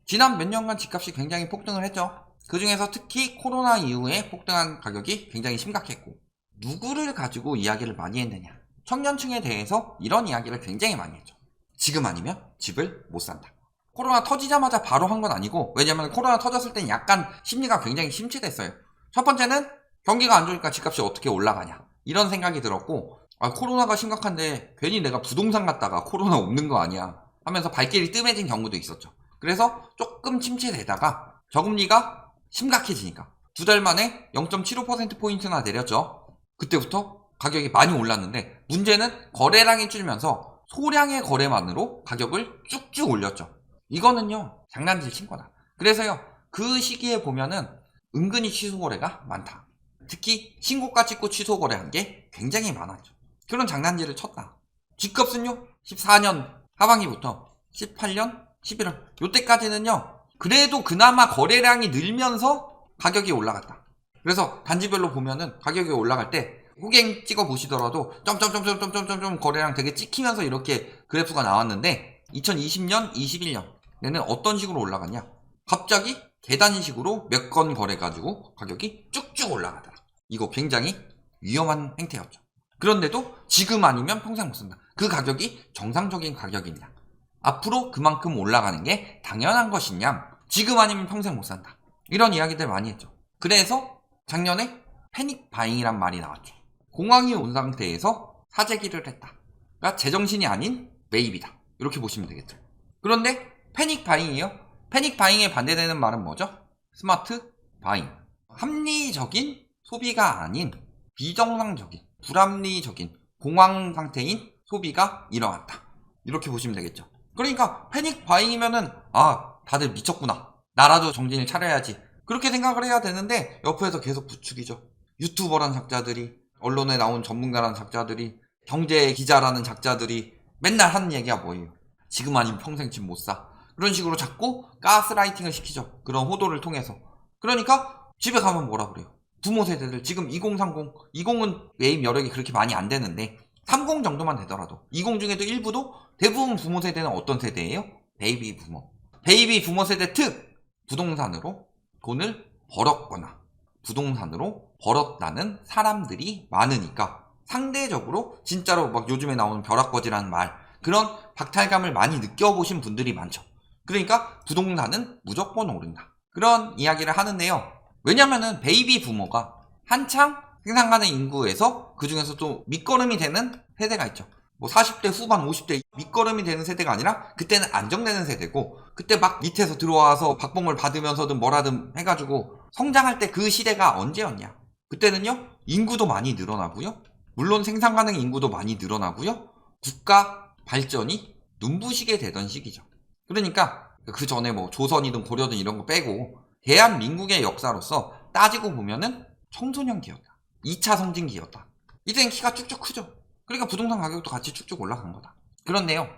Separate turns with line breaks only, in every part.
지난 몇 년간 집값이 굉장히 폭등을 했죠. 그 중에서 특히 코로나 이후에 폭등한 가격이 굉장히 심각했고, 누구를 가지고 이야기를 많이 했느냐, 청년층에 대해서 이런 이야기를 굉장히 많이 했죠. 지금 아니면 집을 못 산다. 코로나 터지자마자 바로 한 건 아니고, 왜냐면 코로나 터졌을 땐 약간 심리가 굉장히 심취됐어요. 첫 번째는 경기가 안 좋으니까 집값이 어떻게 올라가냐, 이런 생각이 들었고, 코로나가 심각한데 괜히 내가 부동산 갔다가 코로나 없는 거 아니야 하면서 발길이 뜸해진 경우도 있었죠. 그래서 조금 침체되다가 저금리가 심각해지니까 2달 만에 0.75%포인트나 내렸죠. 그때부터 가격이 많이 올랐는데, 문제는 거래량이 줄면서 소량의 거래만으로 가격을 쭉쭉 올렸죠. 이거는요, 장난질 친 거다. 그래서요, 그 시기에 보면은 은근히 취소 거래가 많다. 특히 신고가 찍고 취소 거래한 게 굉장히 많았죠. 그런 장난질을 쳤다. 집값은요, 14년 하반기부터 18년 11월 요때까지는요, 그래도 그나마 거래량이 늘면서 가격이 올라갔다. 그래서 단지별로 보면은 가격이 올라갈 때 호갱 찍어 보시더라도 점점점점점점점 거래량 되게 찍히면서 이렇게 그래프가 나왔는데, 2020년 21년에는 어떤 식으로 올라갔냐, 갑자기 계단식으로 몇 건 거래 가지고 가격이 쭉쭉 올라가더라. 이거 굉장히 위험한 행태였죠. 그런데도 지금 아니면 평생 못 쓴다. 그 가격이 정상적인 가격이냐, 앞으로 그만큼 올라가는 게 당연한 것이냐, 지금 아니면 평생 못 산다, 이런 이야기들 많이 했죠. 그래서 작년에 패닉 바잉이란 말이 나왔죠. 공황이 온 상태에서 사재기를 했다. 그러니까 제정신이 아닌 매입이다, 이렇게 보시면 되겠죠. 그런데 패닉 바잉이요, 패닉 바잉에 반대되는 말은 뭐죠? 스마트 바잉. 합리적인 소비가 아닌 비정상적인, 불합리적인 공황 상태인 소비가 일어났다, 이렇게 보시면 되겠죠. 그러니까 패닉 바잉이면은 다들 미쳤구나, 나라도 정신을 차려야지, 그렇게 생각을 해야 되는데, 옆에서 계속 부추기죠. 유튜버란 작자들이, 언론에 나온 전문가라는 작자들이, 경제 기자라는 작자들이 맨날 하는 얘기가 뭐예요? 지금 아니면 평생 집 못 사. 그런 식으로 자꾸 가스라이팅을 시키죠. 그런 호도를 통해서. 그러니까 집에 가면 뭐라 그래요? 부모 세대들, 지금 2030, 20은 매입 여력이 그렇게 많이 안 되는데 30 정도만 되더라도, 20 중에도 일부도, 대부분 부모 세대는 어떤 세대예요? 베이비 부모. 베이비 부모 세대 특 부동산으로 돈을 벌었거나 부동산으로 벌었다는 사람들이 많으니까 상대적으로 진짜로 막 요즘에 나오는 벼락거지라는 말, 그런 박탈감을 많이 느껴보신 분들이 많죠. 그러니까 부동산은 무조건 오른다, 그런 이야기를 하는데요. 왜냐면은 베이비 부모가 한창 생산가능 인구에서 그 중에서도 밑거름이 되는 세대가 있죠. 뭐 40대 후반 50대 밑거름이 되는 세대가 아니라 그때는 안정되는 세대고, 그때 막 밑에서 들어와서 박봉을 받으면서든 뭐라든 해가지고 성장할 때 그 시대가 언제였냐, 그때는요 인구도 많이 늘어나고요, 물론 생산 가능 인구도 많이 늘어나고요, 국가 발전이 눈부시게 되던 시기죠. 그러니까 그 전에 뭐 조선이든 고려든 이런 거 빼고 대한민국의 역사로서 따지고 보면은 청소년기였다, 2차 성징기였다. 이때는 키가 쭉쭉 크죠. 그러니까 부동산 가격도 같이 쭉쭉 올라간 거다. 그런데요,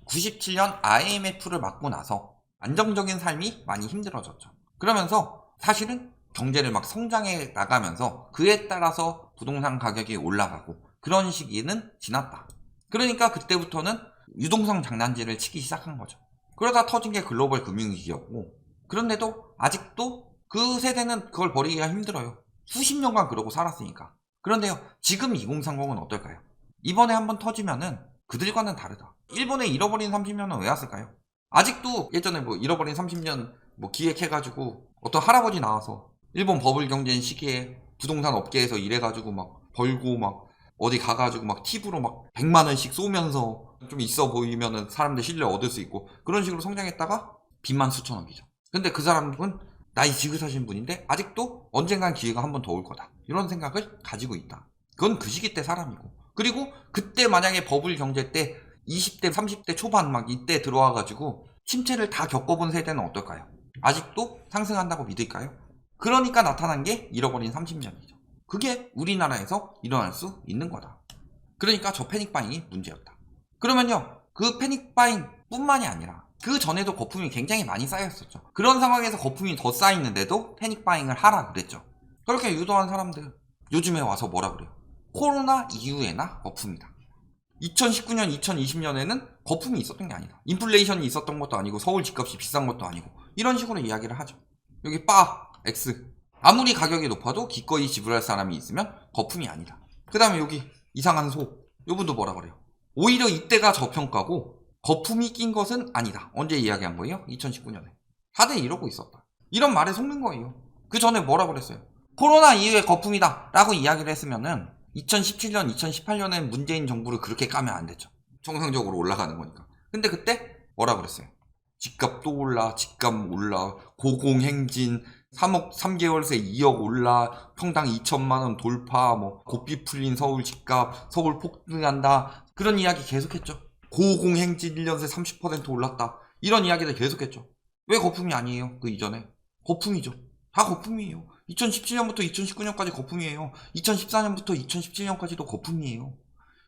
97년 IMF를 맞고 나서 안정적인 삶이 많이 힘들어졌죠. 그러면서 사실은 경제를 막 성장해 나가면서 그에 따라서 부동산 가격이 올라가고 그런 시기는 지났다. 그러니까 그때부터는 유동성 장난질을 치기 시작한 거죠. 그러다 터진 게 글로벌 금융위기였고, 그런데도 아직도 그 세대는 그걸 버리기가 힘들어요. 수십 년간 그러고 살았으니까. 그런데요, 지금 2030은 어떨까요? 이번에 한번 터지면은 그들과는 다르다. 일본의 잃어버린 30년은 왜 왔을까요? 아직도 예전에 뭐 잃어버린 30년 뭐 기획해가지고 어떤 할아버지 나와서 일본 버블 경제 시기에 부동산 업계에서 일해가지고 막 벌고 막 어디 가가지고 막 팁으로 막 100만원씩 쏘면서 좀 있어 보이면은 사람들 신뢰 얻을 수 있고, 그런 식으로 성장했다가 빚만 수천억이죠. 근데 그 사람은 나이 지긋하신 분인데 아직도 언젠간 기회가 한 번 더 올 거다, 이런 생각을 가지고 있다. 그건 그 시기 때 사람이고, 그리고 그때 만약에 버블 경제 때 20대 30대 초반 막 이때 들어와가지고 침체를 다 겪어본 세대는 어떨까요? 아직도 상승한다고 믿을까요? 그러니까 나타난 게 잃어버린 30년이죠. 그게 우리나라에서 일어날 수 있는 거다. 그러니까 저 패닉바잉이 문제였다. 그러면요, 그 패닉바잉 뿐만이 아니라 그 전에도 거품이 굉장히 많이 쌓였었죠. 그런 상황에서 거품이 더 쌓이는데도 패닉바잉을 하라 그랬죠. 그렇게 유도한 사람들 요즘에 와서 뭐라 그래요? 코로나 이후에나 거품이다. 2019년, 2020년에는 거품이 있었던 게 아니다. 인플레이션이 있었던 것도 아니고 서울 집값이 비싼 것도 아니고 이런 식으로 이야기를 하죠. 여기 X. 아무리 가격이 높아도 기꺼이 지불할 사람이 있으면 거품이 아니다. 그 다음에 여기 이상한 이분도 뭐라 그래요? 오히려 이때가 저평가고 거품이 낀 것은 아니다. 언제 이야기한 거예요? 2019년에. 다들 이러고 있었다. 이런 말에 속는 거예요. 그 전에 뭐라 그랬어요? 코로나 이후에 거품이다 라고 이야기를 했으면은 2017년, 2018년에 문재인 정부를 그렇게 까면 안 됐죠. 정상적으로 올라가는 거니까. 근데 그때 뭐라 그랬어요? 집값 또 올라, 집값 올라, 고공행진, 3억 3개월 새 2억 올라, 평당 2천만 원 돌파, 뭐 고삐 풀린 서울 집값, 서울 폭등한다. 그런 이야기 계속했죠. 고공행진 1년 새 30% 올랐다. 이런 이야기를 계속했죠. 왜 거품이 아니에요? 그 이전에. 거품이죠. 다 거품이에요. 2017년부터 2019년까지 거품이에요. 2014년부터 2017년까지도 거품이에요.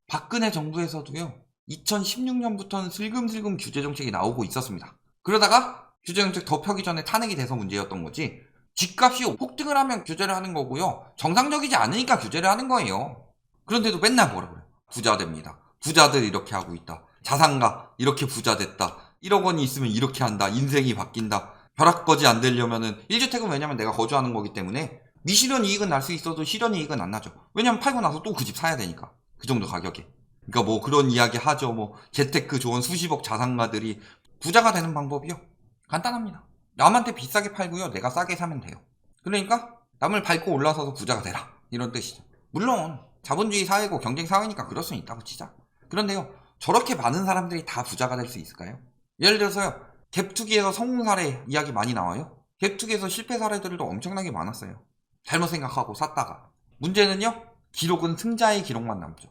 박근혜 정부에서도요. 2016년부터는 슬금슬금 규제정책이 나오고 있었습니다. 그러다가 규제정책 더 펴기 전에 탄핵이 돼서 문제였던 거지, 집값이 폭등을 하면 규제를 하는 거고요. 정상적이지 않으니까 규제를 하는 거예요. 그런데도 맨날 뭐라 그래요? 부자 됩니다. 부자들 이렇게 하고 있다. 자산가 이렇게 부자 됐다. 1억 원이 있으면 이렇게 한다. 인생이 바뀐다. 벼락거지 안 되려면은 1주택은 왜냐면 내가 거주하는 거기 때문에 미실현 이익은 날 수 있어도 실현 이익은 안 나죠. 왜냐면 팔고 나서 또 그 집 사야 되니까. 그 정도 가격에. 그러니까 뭐 그런 이야기 하죠. 뭐 재테크 좋은 수십억 자산가들이 부자가 되는 방법이요. 간단합니다. 남한테 비싸게 팔고요. 내가 싸게 사면 돼요. 그러니까 남을 밟고 올라서서 부자가 되라. 이런 뜻이죠. 물론 자본주의 사회고 경쟁 사회니까 그럴 수는 있다고 치자. 그런데요. 저렇게 많은 사람들이 다 부자가 될 수 있을까요? 예를 들어서요. 갭투기에서 성공 사례 이야기 많이 나와요. 갭투기에서 실패 사례들도 엄청나게 많았어요. 잘못 생각하고 샀다가. 문제는요. 기록은 승자의 기록만 남죠.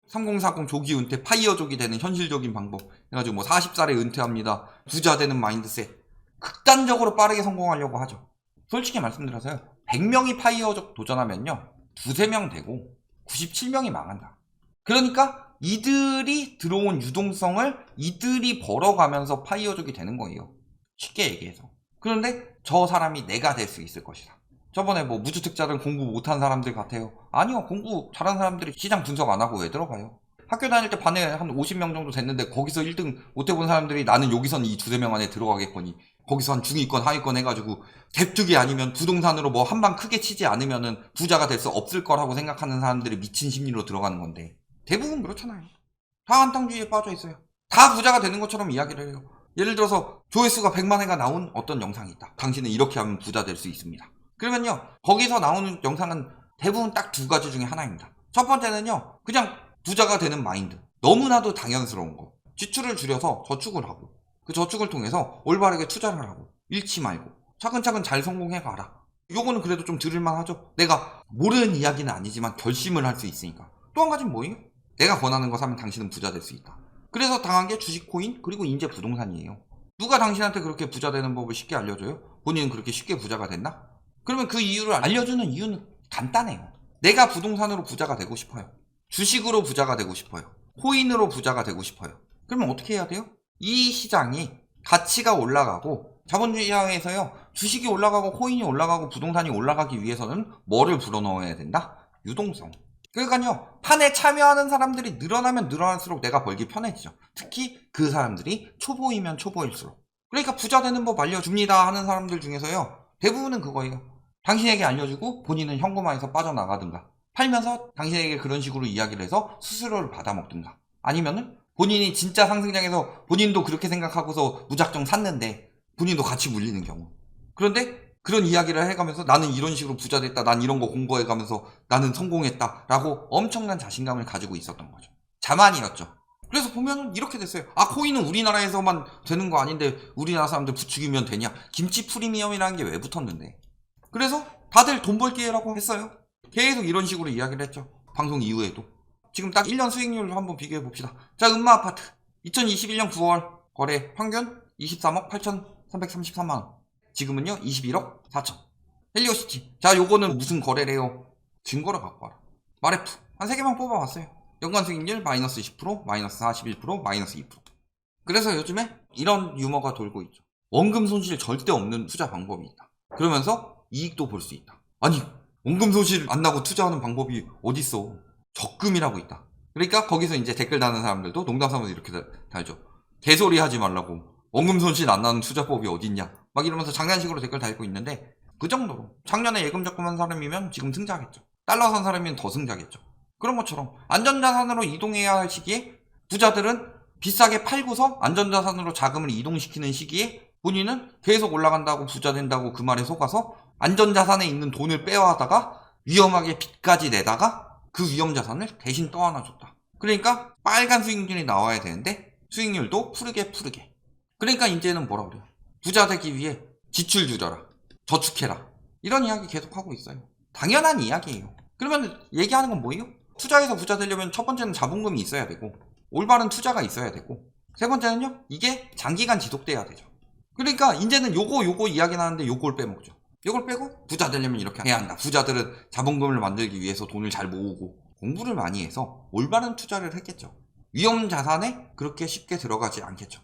3040 조기 은퇴, 파이어족이 되는 현실적인 방법 해가지고 뭐 40살에 은퇴합니다. 부자 되는 마인드셋. 극단적으로 빠르게 성공하려고 하죠. 솔직히 말씀드려서요. 100명이 파이어족 도전하면요. 2-3명 되고 97명이 망한다. 그러니까 이들이 들어온 유동성을 이들이 벌어가면서 파이어족이 되는 거예요. 쉽게 얘기해서. 그런데 저 사람이 내가 될 수 있을 것이다. 저번에 뭐 무주택자들 공부 못한 사람들 같아요. 아니요. 공부 잘하는 사람들이 시장 분석 안 하고 왜 들어가요? 학교 다닐 때 반에 한 50명 정도 됐는데 거기서 1등 못 해본 사람들이 나는 여기선 이 2-3명 안에 들어가겠거니 거기서 한 중위권 하위권 해가지고 갭투기 아니면 부동산으로 뭐 한 방 크게 치지 않으면은 부자가 될 수 없을 거라고 생각하는 사람들이 미친 심리로 들어가는 건데 대부분 그렇잖아요. 다 한탕주의에 빠져 있어요. 다 부자가 되는 것처럼 이야기를 해요. 예를 들어서 조회수가 100만 회가 나온 어떤 영상이 있다. 당신은 이렇게 하면 부자 될 수 있습니다. 그러면요. 거기서 나오는 영상은 대부분 딱 2가지 중에 하나입니다. 첫 번째는요. 그냥 부자가 되는 마인드. 너무나도 당연스러운 거. 지출을 줄여서 저축을 하고 그 저축을 통해서 올바르게 투자를 하고 잃지 말고 차근차근 잘 성공해 가라. 요거는 그래도 좀 들을만 하죠. 내가 모르는 이야기는 아니지만 결심을 할 수 있으니까. 또 한 가지는 뭐예요? 내가 권하는 거 사면 당신은 부자 될 수 있다. 그래서 당한 게 주식, 코인, 그리고 인제 부동산이에요. 누가 당신한테 그렇게 부자 되는 법을 쉽게 알려줘요? 본인은 그렇게 쉽게 부자가 됐나? 그러면 그 이유를 알려주는 이유는 간단해요. 내가 부동산으로 부자가 되고 싶어요. 주식으로 부자가 되고 싶어요. 코인으로 부자가 되고 싶어요. 그러면 어떻게 해야 돼요? 이 시장이 가치가 올라가고 자본주의 사회에서요. 주식이 올라가고 코인이 올라가고 부동산이 올라가기 위해서는 뭐를 불어넣어야 된다? 유동성. 그러니까요. 판에 참여하는 사람들이 늘어나면 늘어날수록 내가 벌기 편해지죠. 특히 그 사람들이 초보이면 초보일수록. 그러니까 부자 되는 법 알려줍니다 하는 사람들 중에서요. 대부분은 그거예요. 당신에게 알려주고 본인은 현금화해서 빠져나가든가 팔면서 당신에게 그런 식으로 이야기를 해서 수수료를 받아먹든가 아니면은 본인이 진짜 상승장에서 본인도 그렇게 생각하고서 무작정 샀는데 본인도 같이 물리는 경우. 그런데 그런 이야기를 해가면서 나는 이런 식으로 부자 됐다. 난 이런 거 공부해가면서 나는 성공했다. 라고 엄청난 자신감을 가지고 있었던 거죠. 자만이었죠. 그래서 보면은 이렇게 됐어요. 아, 코인은 우리나라에서만 되는 거 아닌데 우리나라 사람들 부추기면 되냐. 김치 프리미엄이라는 게 왜 붙었는데. 그래서 다들 돈 벌기라고 했어요. 계속 이런 식으로 이야기를 했죠. 방송 이후에도. 지금 딱 1년 수익률을 한번 비교해 봅시다. 자, 음마아파트 2021년 9월 거래 평균 23억 8,333만원. 지금은요 21억 4천. 헬리오시티. 자, 요거는 무슨 거래래요? 증거를 갖고 와라. 마레프 한 3개만 뽑아봤어요. 연간 수익률 마이너스 10%, 마이너스 41%, 마이너스 2%. 그래서 요즘에 이런 유머가 돌고 있죠. 원금 손실 절대 없는 투자 방법이 있다. 그러면서 이익도 볼 수 있다. 아니, 원금 손실 안 나고 투자하는 방법이 어딨어. 적금이라고 있다. 그러니까 거기서 이제 댓글 다는 사람들도 농담 삼아서 이렇게 달죠. 개소리 하지 말라고. 원금 손실 안 나는 투자법이 어딨냐. 막 이러면서 장난식으로 댓글 달고 있는데 그 정도로 작년에 예금 적금한 사람이면 지금 승자겠죠. 달러 산 사람이면 더 승자겠죠. 그런 것처럼 안전자산으로 이동해야 할 시기에 부자들은 비싸게 팔고서 안전자산으로 자금을 이동시키는 시기에 본인은 계속 올라간다고 부자 된다고 그 말에 속아서 안전자산에 있는 돈을 빼와다가 위험하게 빚까지 내다가 그 위험자산을 대신 떠안아줬다. 그러니까 빨간 수익률이 나와야 되는데 수익률도 푸르게. 그러니까 이제는 뭐라 그래요? 부자 되기 위해 지출 줄여라. 저축해라. 이런 이야기 계속하고 있어요. 당연한 이야기예요. 그러면 얘기하는 건 뭐예요? 투자해서 부자 되려면 첫 번째는 자본금이 있어야 되고 올바른 투자가 있어야 되고 세 번째는요, 이게 장기간 지속돼야 되죠. 그러니까 이제는 요거 이야기 나는데 요걸 빼먹죠. 요걸 빼고 부자 되려면 이렇게 해야 한다. 부자들은 자본금을 만들기 위해서 돈을 잘 모으고 공부를 많이 해서 올바른 투자를 했겠죠. 위험 자산에 그렇게 쉽게 들어가지 않겠죠.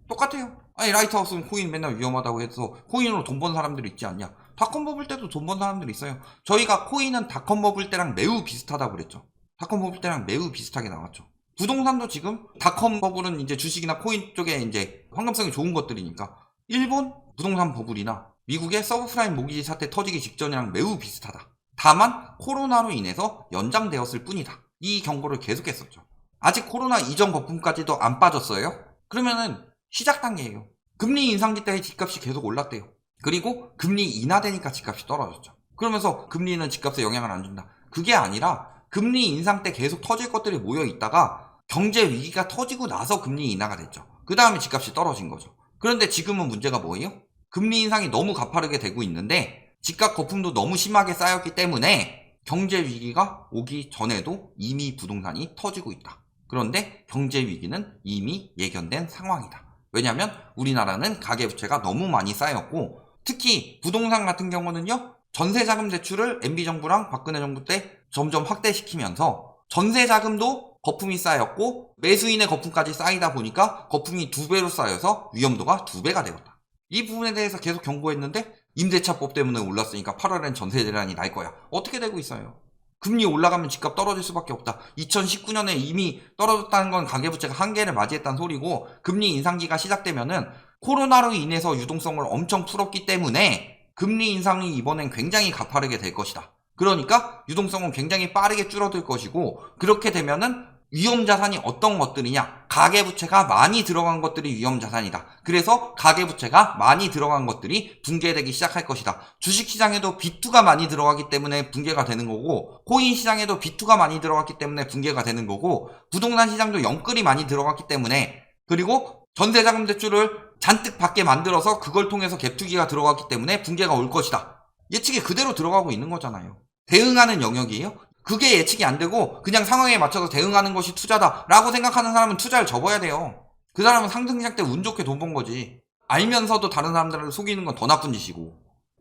똑같아요. 아니 라이트하우스는 코인 맨날 위험하다고 해서 코인으로 돈 번 사람들이 있지 않냐. 닷컴 버블 때도 돈 번 사람들이 있어요. 저희가 코인은 닷컴 버블 때랑 매우 비슷하다고 그랬죠. 닷컴 버블 때랑 매우 비슷하게 나왔죠. 부동산도 지금 닷컴 버블은 이제 주식이나 코인 쪽에 이제 황금성이 좋은 것들이니까 일본 부동산 버블이나 미국의 서브프라임 모기지 사태 터지기 직전이랑 매우 비슷하다. 다만 코로나로 인해서 연장되었을 뿐이다. 이 경고를 계속했었죠. 아직 코로나 이전 거품까지도 안 빠졌어요. 그러면은 시작 단계예요. 금리 인상기 때 집값이 계속 올랐대요. 그리고 금리 인하되니까 집값이 떨어졌죠. 그러면서 금리는 집값에 영향을 안 준다. 그게 아니라 금리 인상 때 계속 터질 것들이 모여 있다가 경제 위기가 터지고 나서 금리 인하가 됐죠. 그 다음에 집값이 떨어진 거죠. 그런데 지금은 문제가 뭐예요? 금리 인상이 너무 가파르게 되고 있는데 집값 거품도 너무 심하게 쌓였기 때문에 경제 위기가 오기 전에도 이미 부동산이 터지고 있다. 그런데 경제 위기는 이미 예견된 상황이다. 왜냐하면 우리나라는 가계부채가 너무 많이 쌓였고 특히 부동산 같은 경우는요. 전세자금 대출을 MB정부랑 박근혜 정부 때 점점 확대시키면서 전세자금도 거품이 쌓였고 매수인의 거품까지 쌓이다 보니까 거품이 2배로 쌓여서 위험도가 2배가 되었다. 이 부분에 대해서 계속 경고했는데 임대차법 때문에 올랐으니까 8월엔 전세 대란이 날 거야. 어떻게 되고 있어요? 금리 올라가면 집값 떨어질 수밖에 없다. 2019년에 이미 떨어졌다는 건 가계부채가 한계를 맞이했다는 소리고 금리 인상기가 시작되면은 코로나로 인해서 유동성을 엄청 풀었기 때문에 금리 인상이 이번엔 굉장히 가파르게 될 것이다. 그러니까 유동성은 굉장히 빠르게 줄어들 것이고 그렇게 되면은 위험자산이 어떤 것들이냐? 가계부채가 많이 들어간 것들이 위험자산이다. 그래서 가계부채가 많이 들어간 것들이 붕괴되기 시작할 것이다. 주식시장에도 B2가 많이 들어가기 때문에 붕괴가 되는 거고 코인 시장에도 B2가 많이 들어갔기 때문에 붕괴가 되는 거고 부동산 시장도 영끌이 많이 들어갔기 때문에 그리고 전세자금 대출을 잔뜩 받게 만들어서 그걸 통해서 갭투기가 들어갔기 때문에 붕괴가 올 것이다. 예측이 그대로 들어가고 있는 거잖아요. 대응하는 영역이에요? 그게 예측이 안 되고 그냥 상황에 맞춰서 대응하는 것이 투자다라고 생각하는 사람은 투자를 접어야 돼요. 그 사람은 상승장 때 운 좋게 돈 번 거지. 알면서도 다른 사람들을 속이는 건 더 나쁜 짓이고.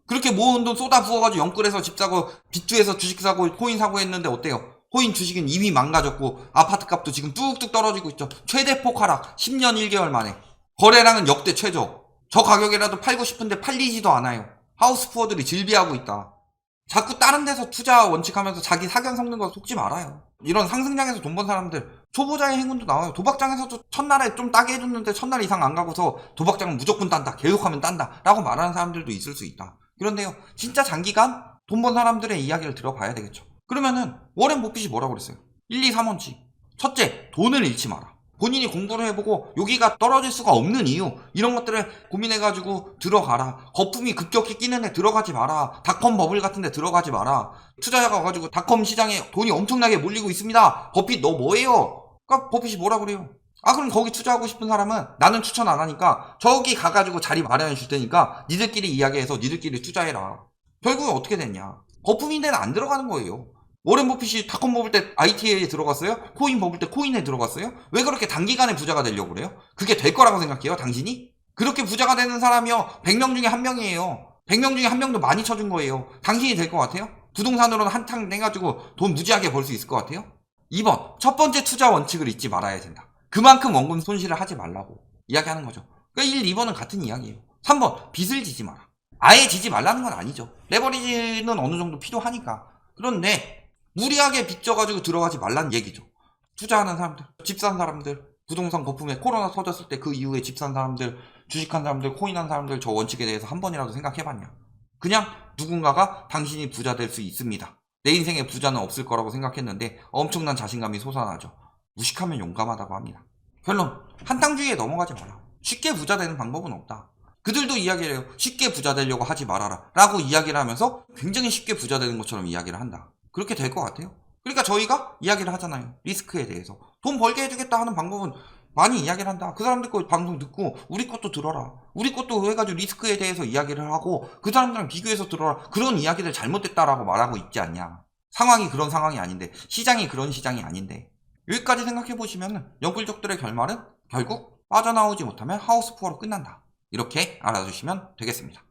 그렇게 모은 돈 쏟아 부어가지고 영끌해서 집 사고 빚주에서 주식 사고 코인 사고 했는데 어때요? 코인 주식은 이미 망가졌고 아파트 값도 지금 뚝뚝 떨어지고 있죠. 최대폭 하락 10년 1개월 만에. 거래량은 역대 최저. 저 가격이라도 팔고 싶은데 팔리지도 않아요. 하우스푸어들이 질비하고 있다. 자꾸 다른 데서 투자 원칙하면서 자기 사견 섞는 거 속지 말아요. 이런 상승장에서 돈 번 사람들 초보자의 행운도 나와요. 도박장에서도 첫날에 좀 따게 해줬는데 첫날 이상 안 가고서 도박장은 무조건 딴다. 계속하면 딴다. 라고 말하는 사람들도 있을 수 있다. 그런데요. 진짜 장기간 돈 번 사람들의 이야기를 들어봐야 되겠죠. 그러면은 워렌 버핏이 뭐라고 그랬어요? 1, 2, 3원칙. 첫째, 돈을 잃지 마라. 본인이 공부를 해보고 여기가 떨어질 수가 없는 이유 이런 것들을 고민해가지고 들어가라. 거품이 급격히 끼는 데 들어가지 마라. 닷컴 버블 같은 데 들어가지 마라. 투자자가 와가지고 닷컴 시장에 돈이 엄청나게 몰리고 있습니다. 버핏 너 뭐예요? 그러니까 버핏이 뭐라 그래요? 그럼 거기 투자하고 싶은 사람은 나는 추천 안 하니까 저기 가가지고 자리 마련해 줄 테니까 니들끼리 이야기해서 니들끼리 투자해라. 결국은 어떻게 됐냐? 거품인 데는 안 들어가는 거예요. 워렌 버핏이 닷컴 버블 때 IT에 들어갔어요? 코인 버블 때 코인에 들어갔어요? 왜 그렇게 단기간에 부자가 되려고 그래요? 그게 될 거라고 생각해요, 당신이? 그렇게 부자가 되는 사람이요, 100명 중에 1명이에요. 100명 중에 1명도 많이 쳐준 거예요. 당신이 될 것 같아요? 부동산으로는 한탕 내가지고 돈 무지하게 벌 수 있을 것 같아요? 2번, 첫 번째 투자 원칙을 잊지 말아야 된다. 그만큼 원금 손실을 하지 말라고 이야기하는 거죠. 그러니까 1, 2번은 같은 이야기예요. 3번, 빚을 지지 마라. 아예 지지 말라는 건 아니죠. 레버리지는 어느 정도 필요하니까. 그런데 무리하게 빚져가지고 들어가지 말라는 얘기죠. 투자하는 사람들, 집 산 사람들, 부동산 거품에 코로나 터졌을 때 그 이후에 집 산 사람들, 주식한 사람들, 코인한 사람들 저 원칙에 대해서 한 번이라도 생각해봤냐? 그냥 누군가가 당신이 부자 될 수 있습니다. 내 인생에 부자는 없을 거라고 생각했는데 엄청난 자신감이 솟아나죠. 무식하면 용감하다고 합니다. 결론, 한탕주의에 넘어가지 마라. 쉽게 부자 되는 방법은 없다. 그들도 이야기를 해요. 쉽게 부자 되려고 하지 말아라 라고 이야기를 하면서 굉장히 쉽게 부자 되는 것처럼 이야기를 한다. 그렇게 될 것 같아요. 그러니까 저희가 이야기를 하잖아요. 리스크에 대해서. 돈 벌게 해주겠다 하는 방법은 많이 이야기를 한다. 그 사람들 거 방송 듣고 우리 것도 들어라. 우리 것도 해가지고 리스크에 대해서 이야기를 하고 그 사람들랑 비교해서 들어라. 그런 이야기들 잘못됐다라고 말하고 있지 않냐. 상황이 그런 상황이 아닌데, 시장이 그런 시장이 아닌데. 여기까지 생각해보시면 영끌족들의 결말은 결국 빠져나오지 못하면 하우스 푸어로 끝난다. 이렇게 알아두시면 되겠습니다.